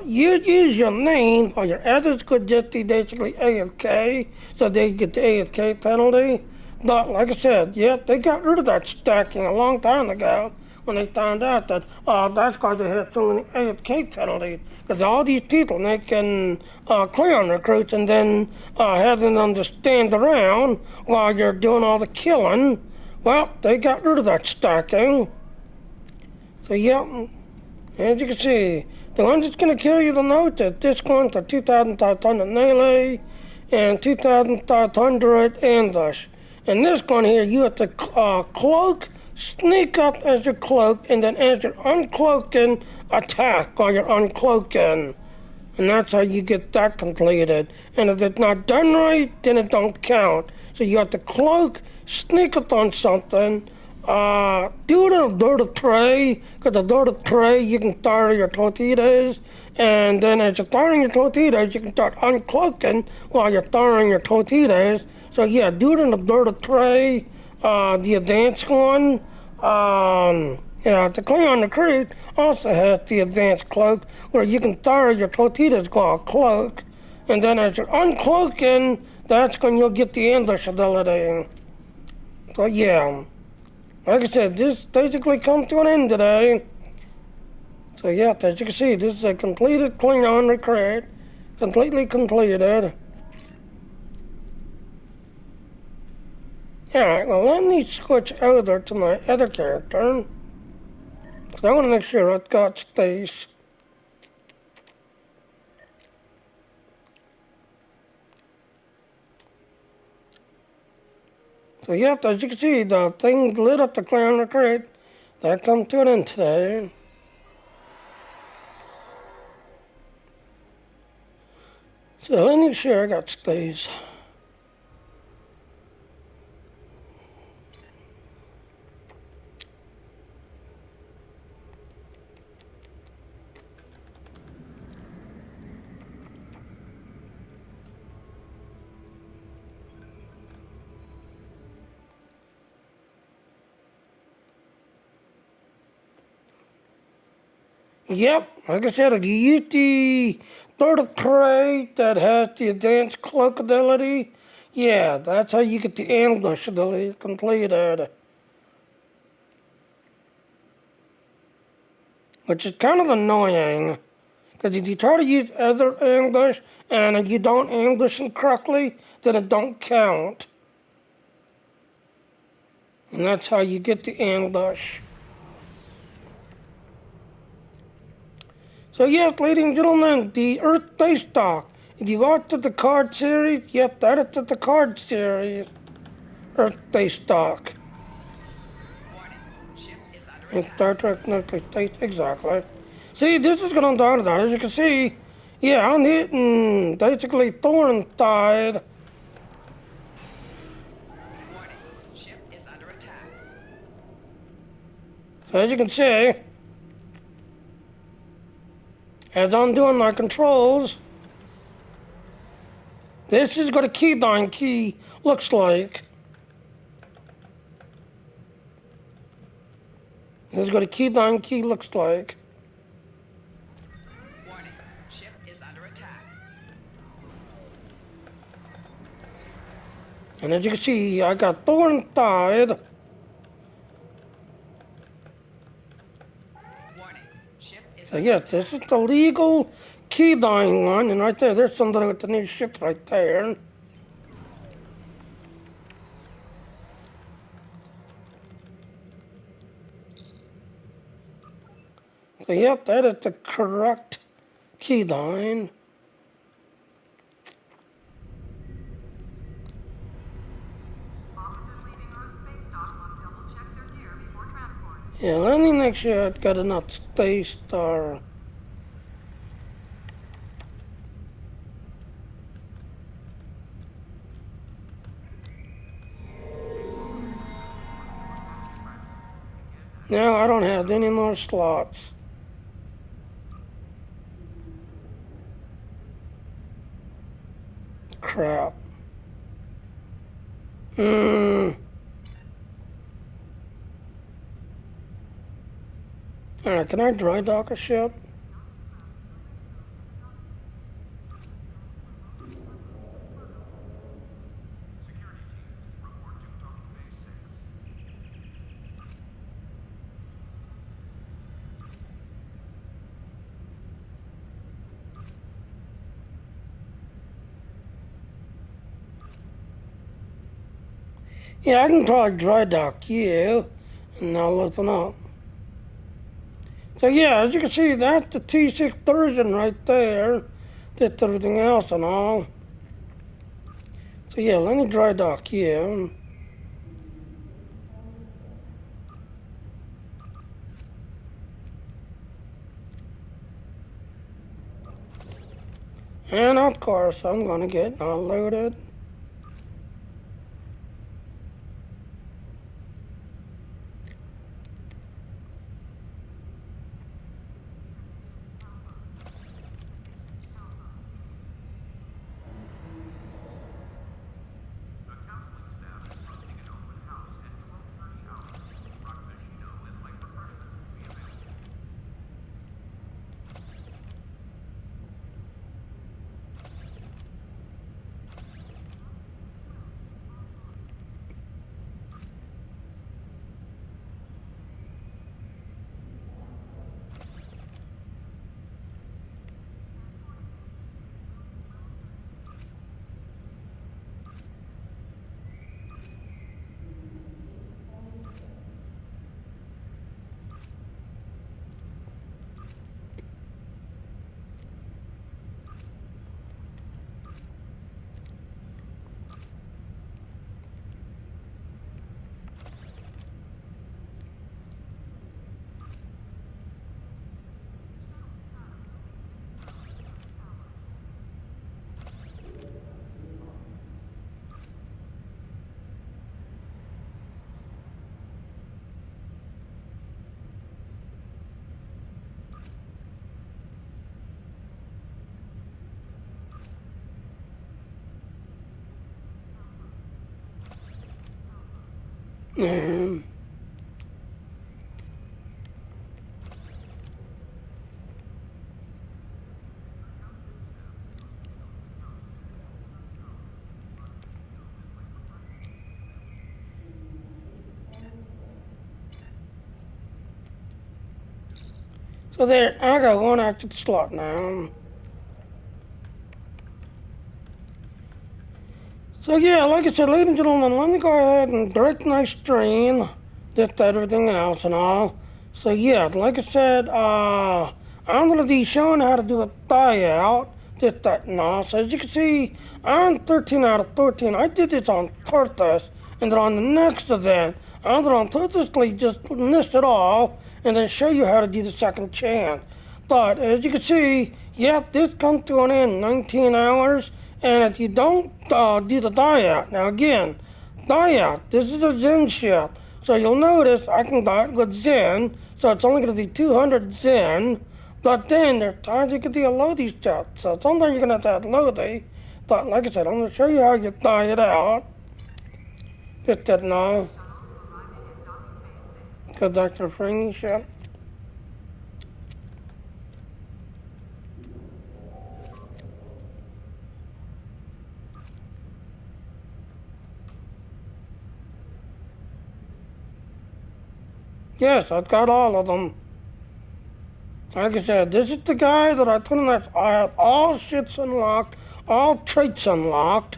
You use your name, or your others could just be basically AFK, so they get the AFK penalty. But like I said, yeah, they got rid of that stacking a long time ago. when they found out that that's because they had so many AFK penalties. Because all these people making cleon recruits and then having them to stand around while you're doing all the killing, well, they got rid of that stacking. So, yeah, as you can see, the one that's going to kill you, the note that this one's a 2,500 melee and 2,500 ambush. And this one here, you have to cloak, sneak up as you're cloaked, and then as you're uncloaking, attack while you're uncloaking. And that's how you get that completed. And if it's not done right, then it don't count. So you have to cloak, sneak up on something, do it in a dirty tray, because a dirty tray you can fire your torpedoes, and then as you're firing your torpedoes, you can start uncloaking while you're firing your torpedoes. So yeah, do it in a dirty tray, the advanced one. Yeah, the Cleon Recruit also has the advanced cloak where you can fire your torpedoes while cloak, and then as you're uncloaking, that's when you'll get the ambush ability. So yeah, like I said, this basically comes to an end today. So yeah, as you can see, this is a completed Cleon Recruit, completely completed. Alright, well let me switch over to my other character. Because I want to make sure I've got space. So yeah, as you can see, the thing lit up the Cleon Recruit. That comes to an end today. So let me make sure I got space. Yep, like I said, if you use the bird of prey that has the advanced cloak ability, yeah, that's how you get the ambush ability completed. Which is kind of annoying, because if you try to use other ambush and if you don't ambush them correctly, then it don't count. And that's how you get the ambush. So yes, ladies and gentlemen, the Earth Base Dock. If you watched the card series, yep, that is the card series. Earth Base Dock. Warning. Ship is under In attack. Star Trek Nuclear State, exactly. See, this is going on that. As you can see, yeah, I'm hitting basically Thorn side. Warning. Ship is under attack. So as you can see, as I'm doing my controls, this is what a keybind key looks like. This is what a keybind key looks like. Warning. Ship is under attack. And as you can see, I got Thorn side. Warning. Ship is So under yes, attack. this is the legal keybind one, and right there's somebody with the new ship right there. So yep, that is the correct keybind. Officers leaving Earth Space Dock must double-check their gear before transport. Yeah, let me make sure I've got enough space or... No, I don't have any more slots. Crap. Alright, can I dry dock a ship? Security teams, report to docking bay 6. Yeah, I can probably dry dock you, and now listen up. So yeah, as you can see, that's the T6 version right there. That's everything else and all. So yeah, let me dry dock you. And of course, I'm gonna get unloaded. The counseling staff is hosting an open house at 12:30 hours. Frappuccino and light refreshments will be available. Mm. So there, I got one active slot now. So yeah, like I said, ladies and gentlemen, let me go ahead and direct my stream, just everything else and all. So yeah, like I said, I'm gonna be showing how to do a die out, just that and all. So as you can see, I'm 13 out of 13. I did this on purpose, and then on the next event, I'm gonna purposely just miss it all, and then show you how to do the second chance. But as you can see, yep, this comes to an end in 19 hours. And if you don't do the die out, now again, die out, this is a Zen ship. So you'll notice I can die with Zen, so it's only going to be 200 Zen. But then there's times you can do a Lodi ship. So sometimes you're going to have to have Lodi. But like I said, I'm going to show you how you die it out. Just that now. Because that's a framing ship. Yes, I've got all of them. Like I said, this is the guy that I put in that. I have all ships unlocked, all traits unlocked.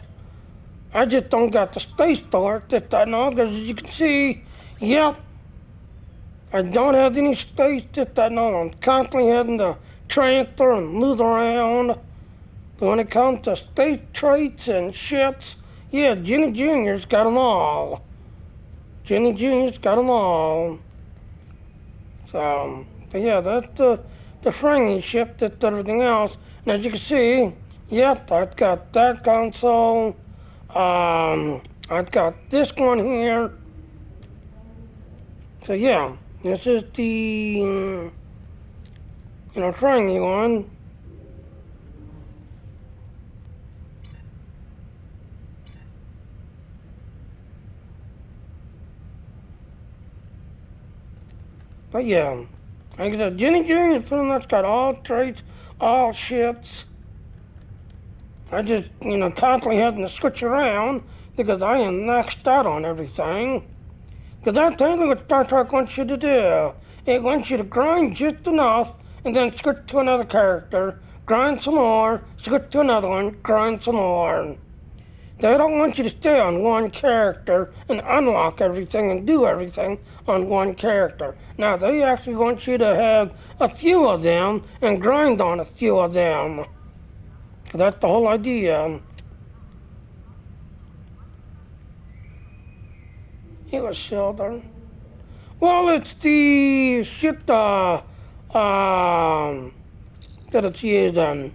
I just don't got the space for it, just that now, because as you can see, yep, I don't have any space, just that now. I'm constantly having to transfer and move around. But when it comes to space traits and ships, yeah, Jenny Jr.'s got them all. Jenny Jr.'s got them all. So, but yeah, that's the Frangy ship, that's everything else. And as you can see, yep, I've got that console. I've got this one here. So yeah, this is the, Frangy one. But yeah, like I said, Jenny Jr. is pretty much got all traits, all ships. I just, constantly having to switch around because I am maxed out on everything. Because that's exactly what Star Trek wants you to do. It wants you to grind just enough and then switch to another character, grind some more, switch to another one, grind some more. They don't want you to stay on one character and unlock everything and do everything on one character. Now, they actually want you to have a few of them and grind on a few of them. That's the whole idea. It was Sheldon. Well, it's the shit that it's used on.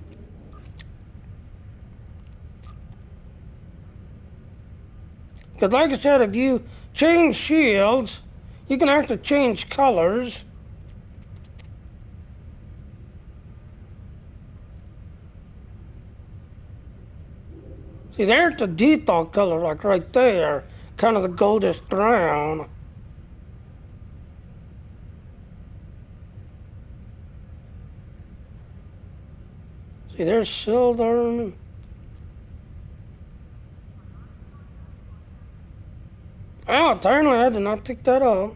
Because like I said, if you change shields, you can actually change colors. See, there's the default color, like right there, kind of the goldish brown. See, there's silver. Oh, apparently I did not pick that up.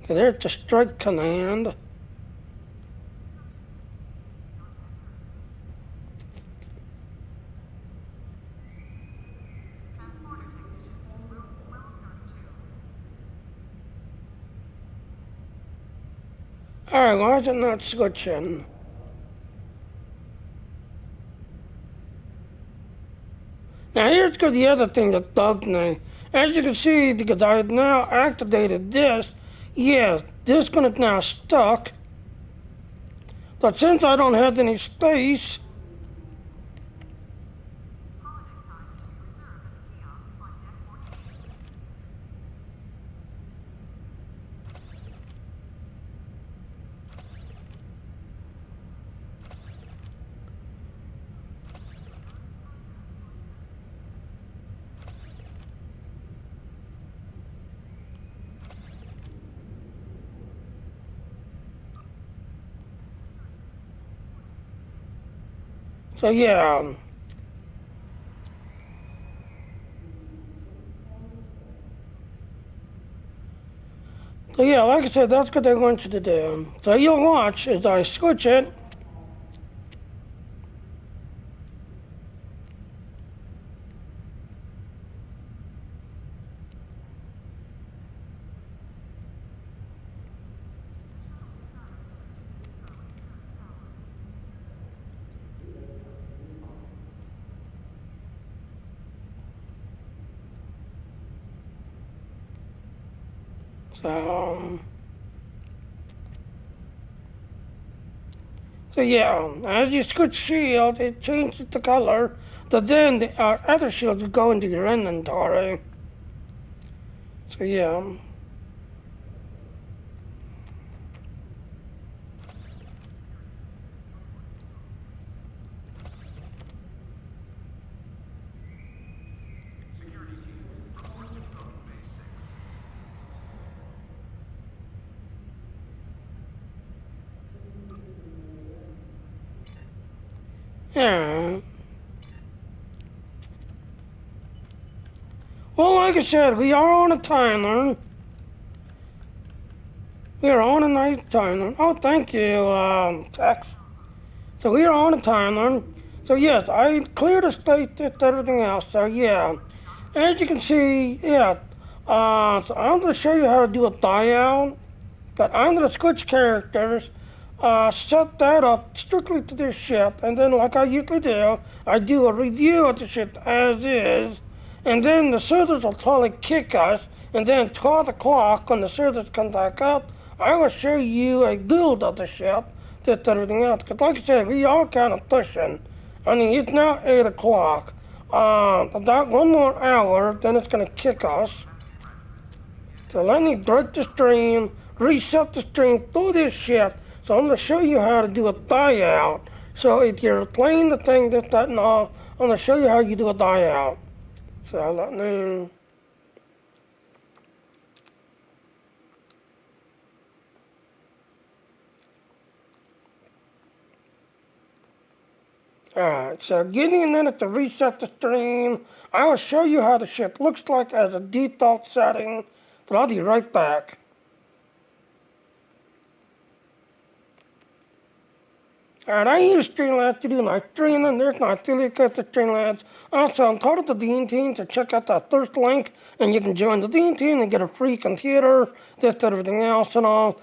Okay, there's the strike command. Transporter technician, room well 32. Alright, why is it not switching? Now here's the other thing that bugged me. As you can see, because I have now activated this, yes, this one is now stuck. But since I don't have any space, Holodeck time to be reserved at the kiosk on deck 14. so yeah. So yeah, like I said, that's what they want you to do. So you'll watch as I switch it. So yeah, as you switch shield, it changes the color. So then the other shield will go into your inventory. So yeah. Yeah. Well, like I said, we are on a timer. We are on a nice timer. Oh, thank you, Tex. So we are on a timer. So yes, I cleared the state with everything else. So yeah, as you can see, yeah. So I'm going to show you how to do a die out. But I'm going to switch characters, set that up strictly to this ship, and then like I usually do, I do a review of the ship as is, and then the servers will totally kick us, and then 12 o'clock when the servers come back up, I will show you a build of the ship, just everything else. Because like I said, we are kind of pushing. I mean, it's now 8 o'clock. About one more hour, then it's going to kick us. So let me break the stream, reset the stream through this shit. So I'm going to show you how to do a die out. So if you're playing the thing, this, that, and all, I'm going to show you how you do a die out. So let me... Alright, so give me a minute to reset the stream. I will show you how the ship looks like as a default setting. But I'll be right back. Alright, I use Streamlabs to do my streaming. There's my affiliate code to Streamlabs. Also, I'm part of the Dean team, so check out that first link, and you can join the Dean team and get a free computer, just everything else and all.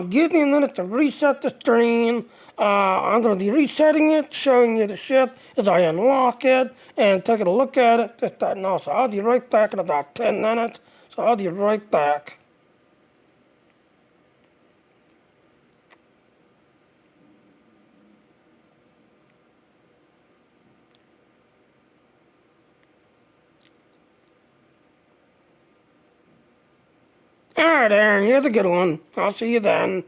Give me a minute to reset the stream. I'm going to be resetting it, showing you the shit as I unlock it, and taking a look at it, just that and all. So I'll be right back in about 10 minutes. So I'll be right back. Alright, Aaron, you have a good one. I'll see you then.